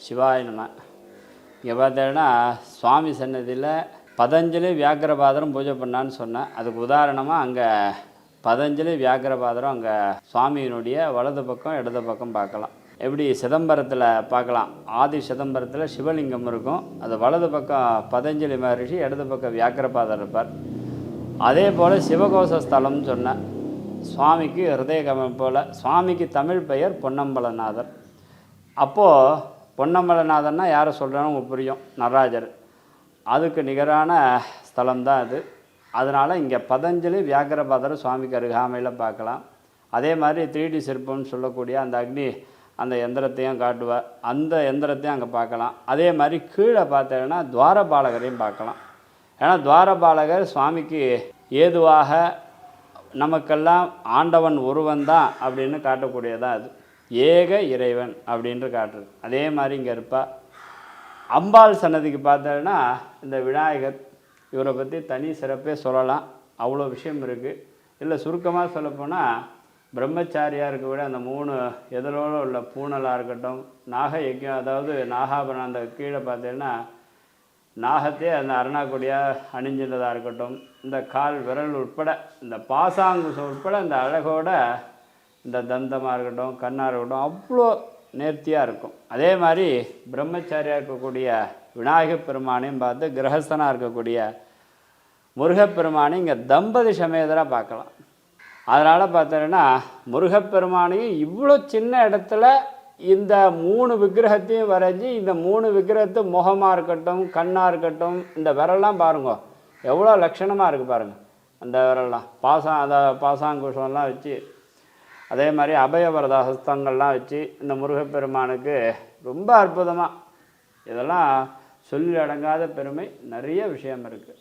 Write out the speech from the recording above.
சிவாய நம. இங்கே பார்த்தீங்கன்னா சுவாமி சன்னதியில் பதஞ்சலி வியாக்கிரபாதரம் பூஜை பண்ணான்னு சொன்னேன். அதுக்கு உதாரணமாக அங்கே பதஞ்சலி வியாக்கிரபாதரம் அங்கே சுவாமியினுடைய வலது பக்கம் இடது பக்கம் பார்க்கலாம். எப்படி சிதம்பரத்தில் பார்க்கலாம், ஆதி சிதம்பரத்தில் சிவலிங்கம் இருக்கும், அது வலது பக்கம் பதஞ்சலி மகரிஷி, இடது பக்கம் வியாக்கிரபாதர் இருப்பார். அதே போல் சிவகோச ஸ்தலம்னு சொன்னேன். சுவாமிக்கு ஹிருதய கமலம் போல், சுவாமிக்கு தமிழ் பெயர் பொன்னம்பலநாதர். அப்போது பொன்னம்பலநாதர்னா யாரை சொல்கிறேன்னு உங்களுக்கு புரியும், நடராஜர். அதுக்கு நிகரான ஸ்தலம்தான் அது. அதனால் இங்கே பதஞ்சலி வியாக்கிரபாதர் சுவாமிக்கு அருகாமையில் பார்க்கலாம். அதே மாதிரி 3D சிற்பம்னு சொல்லக்கூடிய அந்த அக்னி அந்த எந்திரத்தையும் காட்டுவார், அந்த எந்திரத்தையும் அங்கே பார்க்கலாம். அதே மாதிரி கீழே பார்த்தீங்கன்னா துவாரபாலகரையும் பார்க்கலாம். ஏன்னா துவாரபாலகர் சுவாமிக்கு ஏதுவாக நமக்கெல்லாம் ஆண்டவன் ஒருவன் தான் அப்படின்னு காட்டக்கூடியதான் அது, ஏக இறைவன் அப்படின்ட்டு காட்டுறது. அதே மாதிரி இங்கே இருப்பா. அம்பாள் சன்னதிக்கு பார்த்தோன்னா இந்த விநாயகர், இவரை பற்றி தனி சிறப்பே சொல்லலாம், அவ்வளோ விஷயம் இருக்குது. இல்லை சுருக்கமாக சொல்லப்போனால் பிரம்மச்சாரியாக இருக்க விட அந்த 3 எதிரோடு உள்ள பூனலாக இருக்கட்டும், நாக யஜ்யம், அதாவது நாகாபரணம், அந்த கீழே பார்த்தீங்கன்னா நாகத்தே அந்த அருணாக்கொடியாக அணிஞ்சின்றதாக இருக்கட்டும், இந்த கால் விரல் உட்பட இந்த பாசாங்குசம் உட்பட இந்த அழகோட இந்த தந்தமாக இருக்கட்டும், கண்ணாக இருக்கட்டும், அவ்வளோ நேர்த்தியாக இருக்கும். அதே மாதிரி பிரம்மச்சாரியாக இருக்கக்கூடிய விநாயகப் பெருமானையும் பார்த்து கிரகஸ்தனாக இருக்கக்கூடிய முருகப்பெருமானையும் இங்கே தம்பதி சமேதராக பார்க்கலாம். அதனால் பார்த்தோன்னா முருகப்பெருமானையும் இவ்வளோ சின்ன இடத்துல இந்த 3 விக்கிரகத்தையும் வரைஞ்சி, இந்த 3 விக்கிரகத்து முகமாக இருக்கட்டும், கண்ணாக இருக்கட்டும், இந்த விரல்லாம் பாருங்க எவ்வளோ லட்சணமாக இருக்குது பாருங்கள். அந்த விரல்லாம் அதை பாசாங்குஷம்லாம் வச்சு, அதே மாதிரி அபயவரத ஹஸ்தங்கள்லாம் வச்சு இந்த முருகப்பெருமானுக்கு ரொம்ப அற்புதமாக, இதெல்லாம் சொல்லி அடங்காத பெருமை, நிறைய விஷயம் இருக்குது.